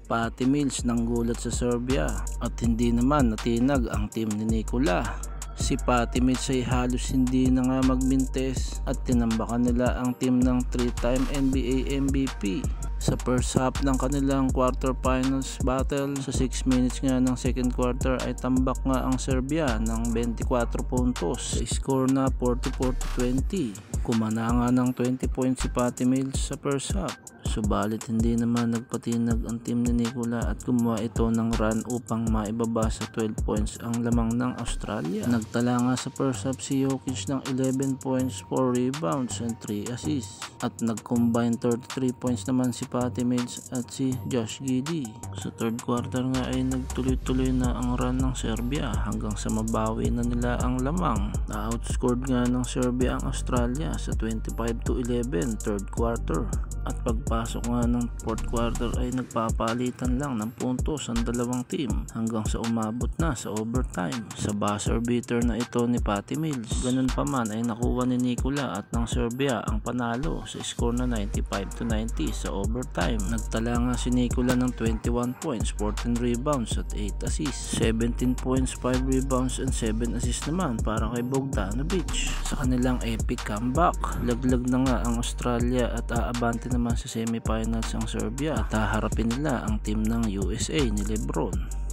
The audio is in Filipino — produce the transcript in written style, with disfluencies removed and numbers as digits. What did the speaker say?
Patty Mills nang gulat sa Serbia at hindi naman natinag ang team ni Nikola. Si Patty Mills ay halos hindi na nga magmintes at tinambakan nila ang team ng 3-time NBA MVP. Sa first half ng kanilang quarterfinals battle, sa 6 minutes nga ng second quarter ay tambak nga ang Serbia ng 24 puntos sa score na 44-20. Kumana nga ng 20 points si Patty Mills sa first half. Subalit hindi naman nagpatinag ang team ni Nikola at gumawa ito ng run upang maibaba sa 12 points ang lamang ng Australia. Nagtala nga sa first half si Jokic ng 11 points, 4 rebounds and 3 assists. At nag-combine 33 points naman si Patty Mills at si Josh Giddey. Sa third quarter nga ay nagtuloy-tuloy na ang run ng Serbia hanggang sa mabawi na nila ang lamang. Na-outscored nga ng Serbia ang Australia sa 25-11 third quarter. At pagpasok nga ng fourth quarter ay nagpapalitan lang ng puntos ang dalawang team hanggang sa umabot na sa overtime. Sa buzzer beater na ito ni Patty Mills, ganun pa man ay nakuha ni Nikola at ng Serbia ang panalo sa score na 95-90 sa overtime. Nagtala nga si Nikola ng 21 points, 14 rebounds at 8 assists. 17 points, 5 rebounds and 7 assists naman para kay Bogdanovic. Sa kanilang epic comeback, laglag na nga ang Australia at aabante naman sa semifinals ang Serbia at haharapin nila ang team ng USA ni Lebron.